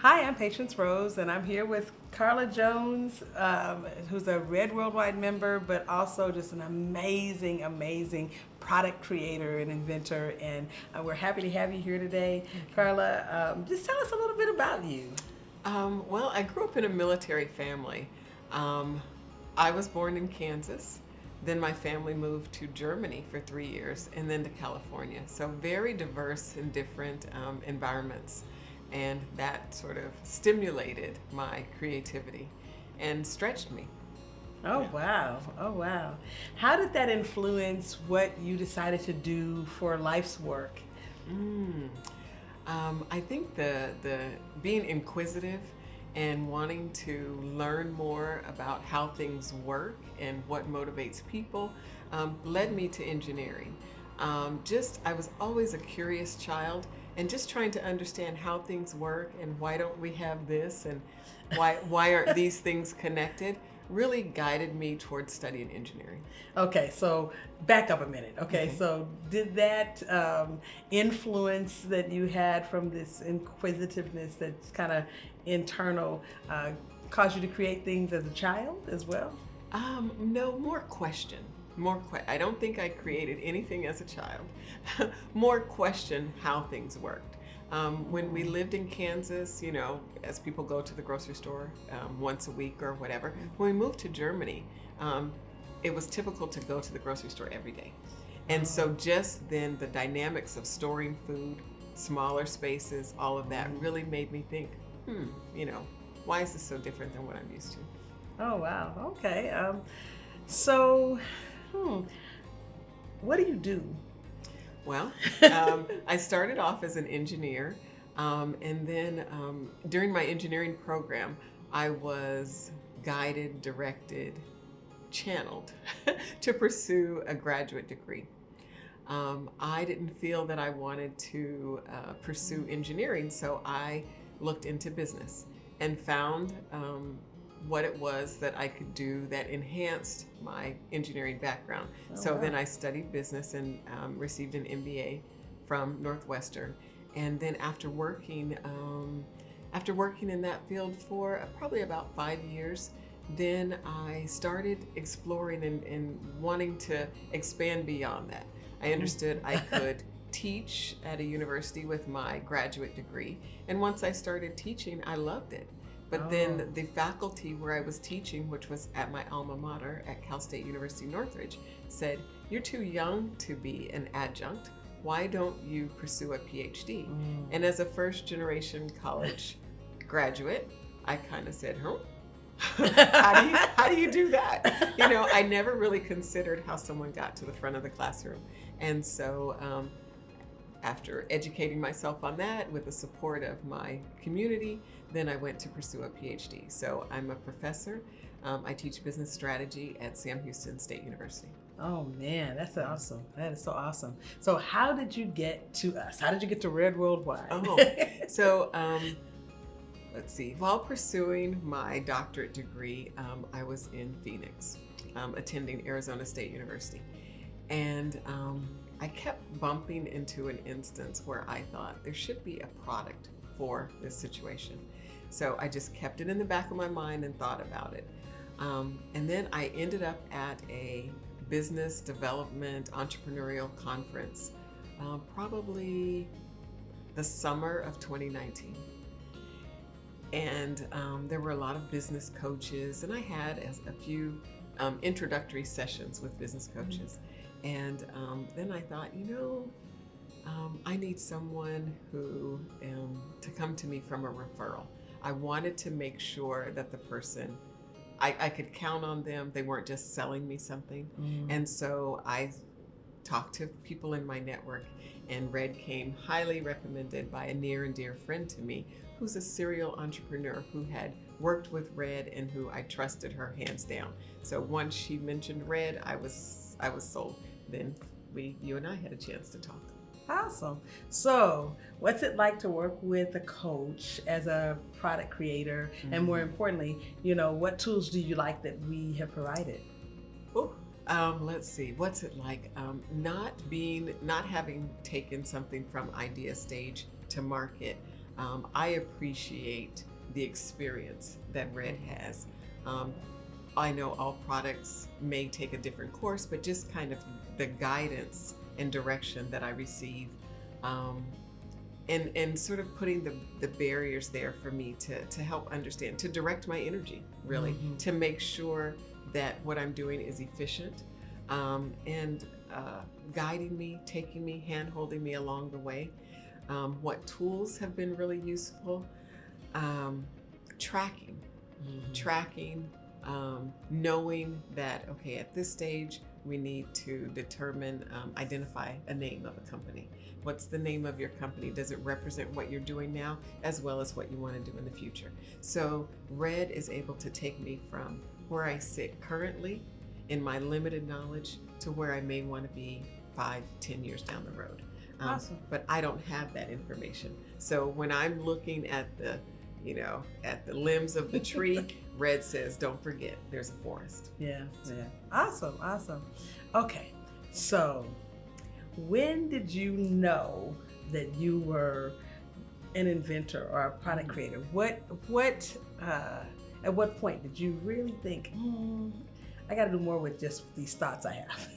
Hi, I'm Patience Rose, and I'm here with Carla Jones, who's a Red Worldwide member, but also just an amazing product creator and inventor. And we're happy to have you here today. Carla, just tell us a little bit about you. Well, I grew up in a military family. Um, I was born in Kansas. Then my family moved to Germany for 3 years and then to California. So, very diverse and different environments. And that sort of stimulated my creativity and stretched me. Oh, Yeah. wow. Oh, wow. How did that influence what you decided to do for life's work? Mm. I think the being inquisitive and wanting to learn more about how things work and what motivates people led me to engineering. Just I was always a curious child and just trying to understand how things work and why don't we have this and why aren't these things connected really guided me towards studying engineering. Okay, so back up a minute. Okay, Okay. so did that influence that you had from this inquisitiveness that's kind of internal cause you to create things as a child as well? No, more question. I don't think I created anything as a child. More question how things worked. When we lived in Kansas, as people go to the grocery store once a week or whatever, when we moved to Germany, it was typical to go to the grocery store every day. And so just then the dynamics of storing food, smaller spaces, all of that really made me think, hmm, you know, why is this so different than what I'm used to? Oh, wow. Okay. So, hmm, what do you do? Well, I started off as an engineer, and then during my engineering program, I was guided, directed, channeled to pursue a graduate degree. I didn't feel that I wanted to pursue engineering, so I looked into business and found what it was that I could do that enhanced my engineering background. Oh, So wow. then I studied business and received an MBA from Northwestern. And then after working in that field for probably about 5 years, then I started exploring and wanting to expand beyond that. I understood I could teach at a university with my graduate degree. And once I started teaching, I loved it. But Oh. then the faculty where I was teaching, which was at my alma mater at Cal State University Northridge, said, "You're too young to be an adjunct. Why don't you pursue a PhD?" And as a first generation college graduate, I kind of said, huh? How do you do that? I never really considered how someone got to the front of the classroom. And so after educating myself on that with the support of my community, then I went to pursue a PhD. So I'm a professor. I teach business strategy at Sam Houston State University. Oh man, that's awesome. That is so awesome. So how did you get to us? How did you get to Red Worldwide? Oh, so let's see. While pursuing my doctorate degree, I was in Phoenix, attending Arizona State University. And I kept bumping into an instance where I thought there should be a product for this situation. So I just kept it in the back of my mind and thought about it. And then I ended up at a business development entrepreneurial conference, probably the summer of 2019. And there were a lot of business coaches, and I had a few introductory sessions with business coaches. And then I thought, I need someone who to come to me from a referral. I wanted to make sure that the person, I could count on them. They weren't just selling me something. And so I talked to people in my network, and Red came highly recommended by a near and dear friend to me who's a serial entrepreneur who had worked with Red and who I trusted her hands down. So once she mentioned Red, I was sold. Then you and I had a chance to talk. Awesome. So, what's it like to work with a coach as a product creator? And more importantly, what tools do you like that we have provided? Oh, let's see. What's it like? Not having taken something from idea stage to market. I appreciate the experience that Red has. I know all products may take a different course, but just kind of the guidance and direction that I receive, and sort of putting the barriers there for me to help understand, to direct my energy, really, to make sure that what I'm doing is efficient, and guiding me, taking me, hand holding me along the way. What tools have been really useful? Tracking, tracking, knowing that, okay, at this stage, we need to determine, identify a name of a company. What's the name of your company? Does it represent what you're doing now as well as what you want to do in the future? So Red is able to take me from where I sit currently in my limited knowledge to where I may want to be 5-10 years down the road. Awesome. But I don't have that information. So when I'm looking at the limbs of the tree, Red says, don't forget, there's a forest. Yeah. Awesome. Okay, so when did you know that you were an inventor or a product creator? At what point did you really think, I got to do more with just these thoughts I have?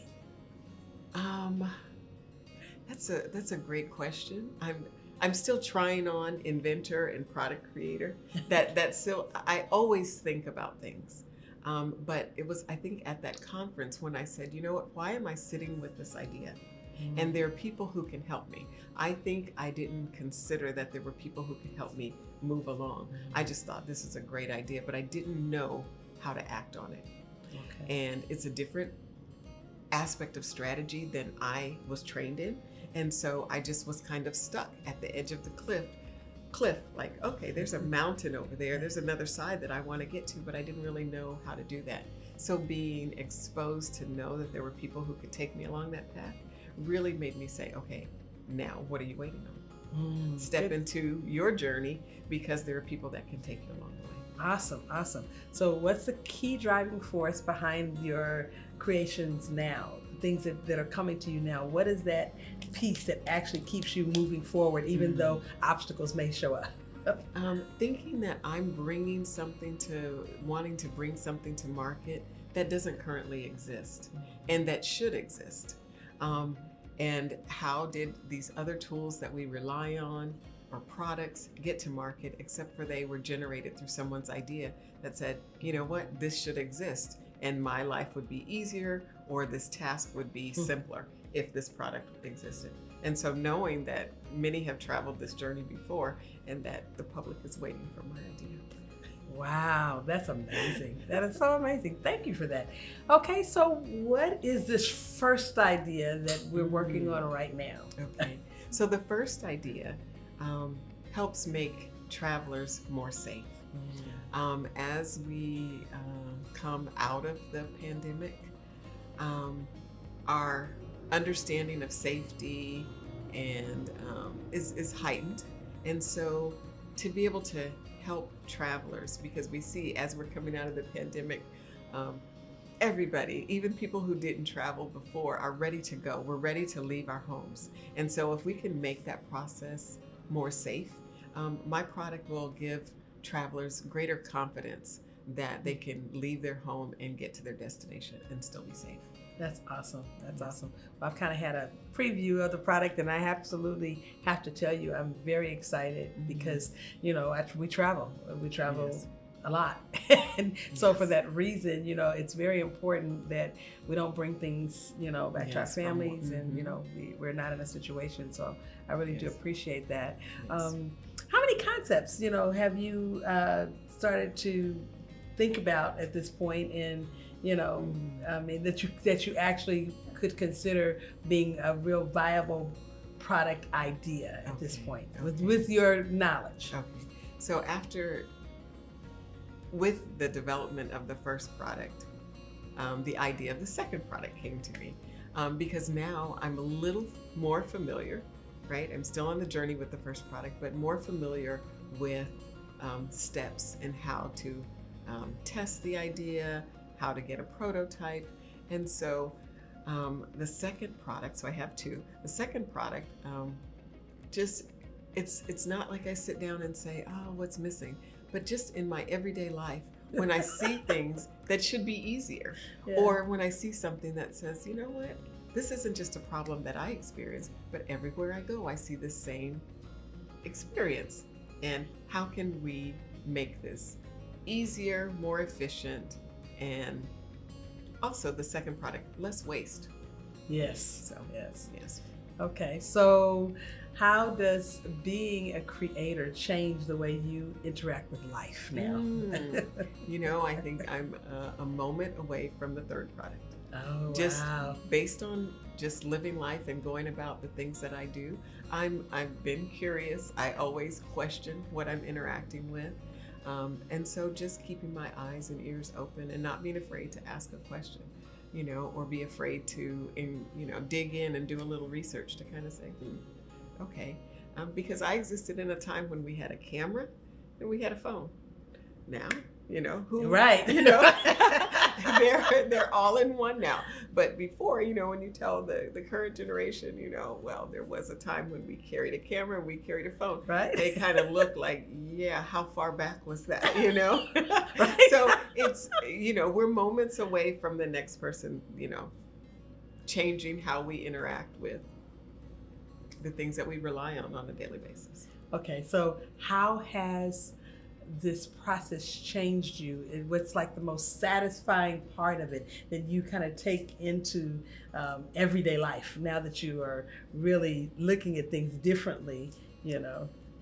That's a great question. I'm still trying on inventor and product creator. That's still, I always think about things. But it was, I think, at that conference when I said, you know what, why am I sitting with this idea? And there are people who can help me. I think I didn't consider that there were people who could help me move along. I just thought this is a great idea, but I didn't know how to act on it. Okay. And it's a different aspect of strategy than I was trained in. And so I just was kind of stuck at the edge of the cliff, like, okay, there's a mountain over there. There's another side that I want to get to, but I didn't really know how to do that. So being exposed to know that there were people who could take me along that path really made me say, okay, now what are you waiting on? Step into your journey, because there are people that can take you along the way. Awesome. So what's the key driving force behind your creations now? Things that are coming to you now? What is that piece that actually keeps you moving forward, even though obstacles may show up? Thinking that I'm wanting to bring something to market that doesn't currently exist and that should exist. And how did these other tools that we rely on or products get to market, except for they were generated through someone's idea that said, you know what, this should exist and my life would be easier, or this task would be simpler if this product existed. And so knowing that many have traveled this journey before and that the public is waiting for my idea. Wow, that's amazing. That is so amazing. Thank you for that. Okay, so what is this first idea that we're working on right now? Okay, so the first idea helps make travelers more safe. As we come out of the pandemic, our understanding of safety and is heightened. And so to be able to help travelers, because we see as we're coming out of the pandemic, everybody, even people who didn't travel before, are ready to go. We're ready to leave our homes. And so if we can make that process more safe, my product will give travelers greater confidence that they can leave their home and get to their destination and still be safe. That's awesome. That's awesome. Well, I've kind of had a preview of the product, and I absolutely have to tell you, I'm very excited because, we travel. Yes. A lot. And so for that reason, it's very important that we don't bring things, back to our families and, we're not in a situation. So I really do appreciate that. Yes. How many concepts, have you started to think about at this point in, that you actually could consider being a real viable product idea at this point with your knowledge? Okay. So with the development of the first product, the idea of the second product came to me because now I'm a little more familiar, right? I'm still on the journey with the first product, but more familiar with steps and how to test the idea, how to get a prototype. And so the second product, so I have two, the second product just it's not like I sit down and say, oh, what's missing? But just in my everyday life, when I see things that should be easier, Yeah. or when I see something that says, you know what, this isn't just a problem that I experience, but everywhere I go, I see the same experience. And how can we make this easier, more efficient, and also the second product, less waste? Yes. So, yes. Okay, so how does being a creator change the way you interact with life now? You know, I think I'm a moment away from the third product. Oh, Just wow. based on just living life and going about the things that I do, I've been curious. I always question what I'm interacting with. And so just keeping my eyes and ears open and not being afraid to ask a question, you know, or be afraid to, dig in and do a little research to kind of say, okay. Because I existed in a time when we had a camera and we had a phone. Now, Right. they're all in one now. But before, when you tell the current generation, well, there was a time when we carried a camera and we carried a phone. Right. They kind of look like, yeah, how far back was that, Right. So it's, we're moments away from the next person, changing how we interact with the things that we rely on a daily basis. Okay, so how has this process changed you, and what's like the most satisfying part of it that you kind of take into everyday life now that you are really looking at things differently?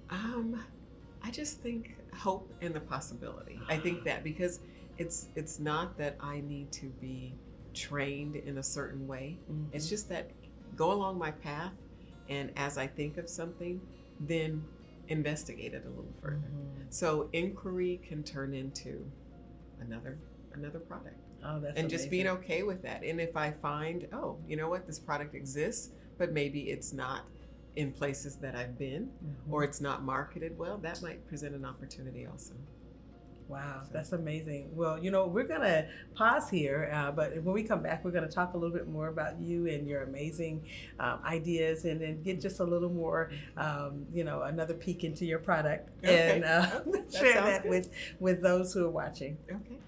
I just think hope and the possibility. I think that because it's not that I need to be trained in a certain way. Mm-hmm. It's just that go along my path, and as I think of something, then investigate it a little further. Mm-hmm. So inquiry can turn into another product. Oh, that's and just amazing. being okay with that. And if I find, oh, you know what, this product exists, but maybe it's not in places that I've been, Mm-hmm. or it's not marketed well, that might present an opportunity also. Wow, that's amazing. Well, we're going to pause here, but when we come back, we're going to talk a little bit more about you and your amazing ideas, and then get just a little more, another peek into your product, Okay. and share sounds that good. with those who are watching. Okay.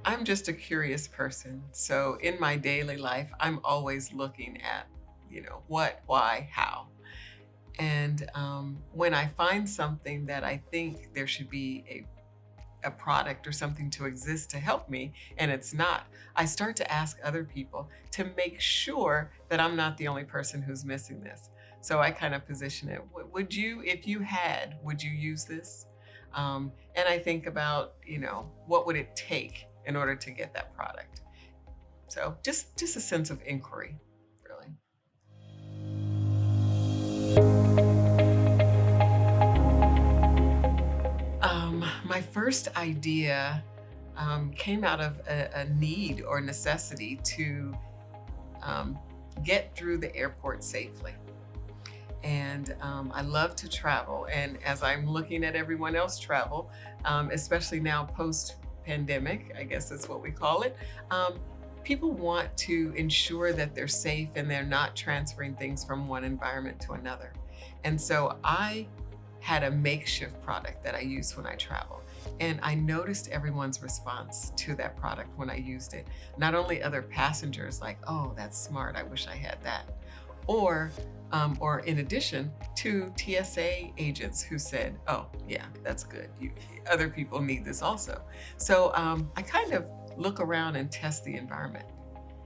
I'm just a curious person. So in my daily life, I'm always looking at, what, why, how. And when I find something that I think there should be a product or something to exist to help me, and it's not, I start to ask other people to make sure that I'm not the only person who's missing this. So I kind of position it, would you use this? And I think about, what would it take in order to get that product? So just a sense of inquiry, really. My first idea came out of a need or necessity to get through the airport safely. And I love to travel. And as I'm looking at everyone else travel, especially now post-pandemic, I guess that's what we call it, people want to ensure that they're safe and they're not transferring things from one environment to another. And so I had a makeshift product that I used when I travel. And I noticed everyone's response to that product when I used it. Not only other passengers like, oh, that's smart, I wish I had that. Or in addition to TSA agents who said, oh, yeah, that's good. Other people need this also. So I kind of look around and test the environment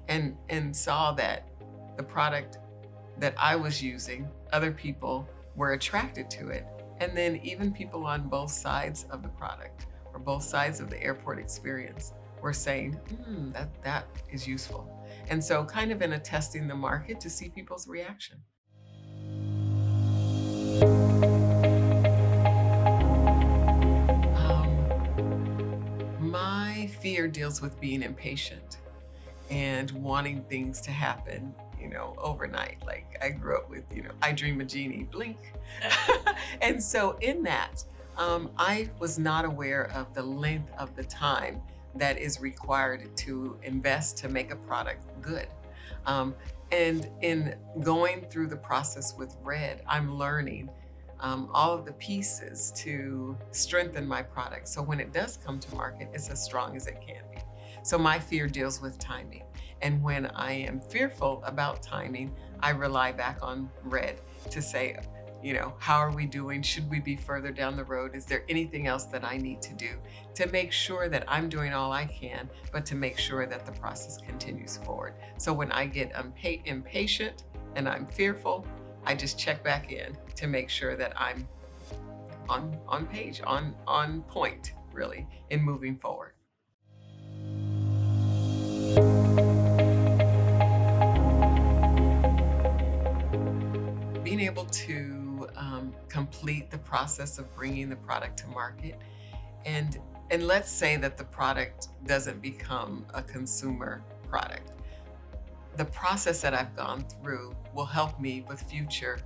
and saw that the product that I was using, other people were attracted to it. And then even people on both sides of the product or both sides of the airport experience were saying, that is useful. And so kind of in a testing the market to see people's reaction. My fear deals with being impatient and wanting things to happen, overnight. Like I grew up with, I dream a genie, blink. And so in that, I was not aware of the length of the time that is required to invest to make a product good. Um, and in going through the process with Red, I'm learning all of the pieces to strengthen my product. So when it does come to market, it's as strong as it can be. So my fear deals with timing. And when I am fearful about timing, I rely back on Red to say, how are we doing? Should we be further down the road? Is there anything else that I need to do to make sure that I'm doing all I can, but to make sure that the process continues forward? So when I get impatient and I'm fearful, I just check back in to make sure that I'm on page, on point, really, in moving forward. Being able to complete the process of bringing the product to market, and let's say that the product doesn't become a consumer product. The process that I've gone through will help me with future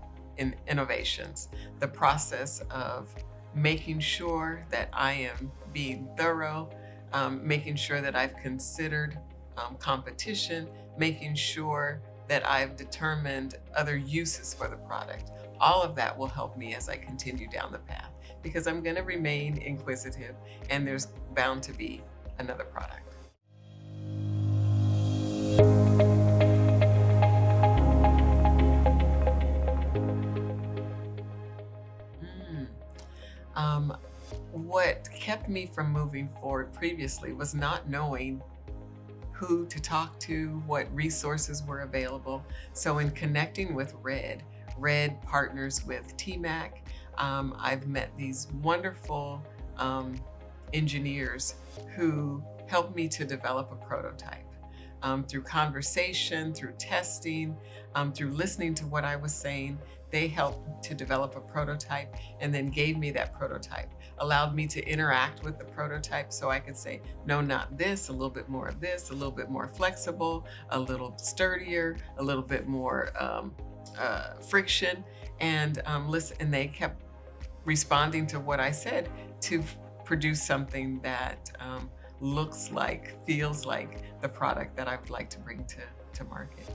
innovations. The process of making sure that I am being thorough, making sure that I've considered competition, making sure that I've determined other uses for the product. All of that will help me as I continue down the path, because I'm going to remain inquisitive and there's bound to be another product. What kept me from moving forward previously was not knowing who to talk to, what resources were available. So in connecting with Red partners with TMAC. I've met these wonderful engineers who helped me to develop a prototype. Through conversation, through testing, through listening to what I was saying, they helped to develop a prototype and then gave me that prototype, allowed me to interact with the prototype so I could say, no, not this, a little bit more of this, a little bit more flexible, a little sturdier, a little bit more friction, and listen, and they kept responding to what I said to produce something that looks like, feels like the product that I would like to bring to market.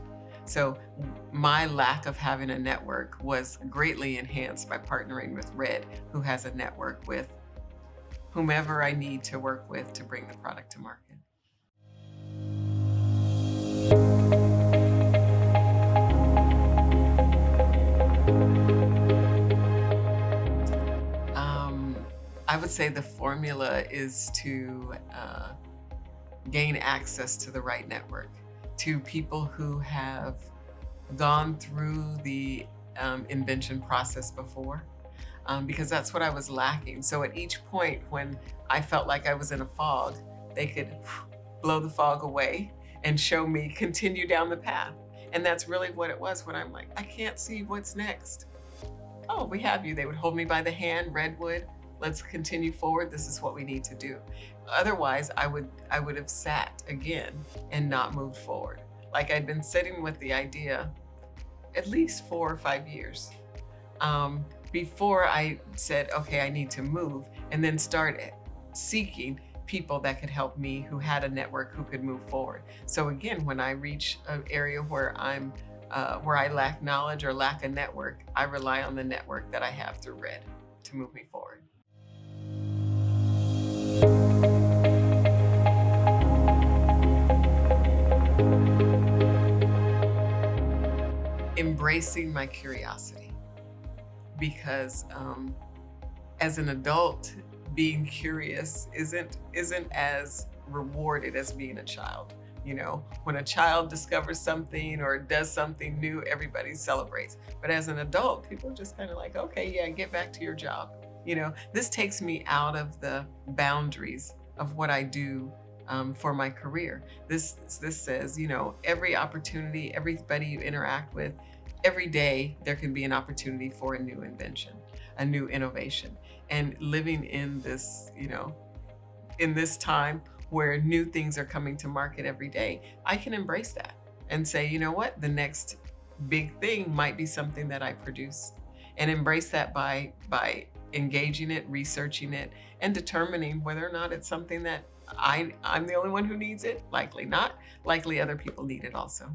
So my lack of having a network was greatly enhanced by partnering with Red, who has a network with whomever I need to work with to bring the product to market. I would say the formula is to gain access to the right network, to people who have gone through the invention process before, because that's what I was lacking. So at each point when I felt like I was in a fog, they could blow the fog away and show me continue down the path. And that's really what it was when I'm like, I can't see what's next. Oh, we have you. They would hold me by the hand, Redwood. Let's continue forward. This is what we need to do. Otherwise, I would have sat again and not moved forward. Like I'd been sitting with the idea at least 4 or 5 years before I said, okay, I need to move, and then start seeking people that could help me, who had a network, who could move forward. So again, when I reach an area where where I lack knowledge or lack a network, I rely on the network that I have through Red to move me forward. Embracing my curiosity, because as an adult, being curious isn't as rewarded as being a child. You know, when a child discovers something or does something new, everybody celebrates. But as an adult, people are just kind of like, okay, yeah, get back to your job. You know, this takes me out of the boundaries of what I do for my career. This says, you know, every opportunity, everybody you interact with, every day there can be an opportunity for a new invention, a new innovation. And living in this, you know, in this time where new things are coming to market every day, I can embrace that and say, you know what, the next big thing might be something that I produce, and embrace that by engaging it, researching it, and determining whether or not it's something that I'm the only one who needs it. Likely not. Likely other people need it also.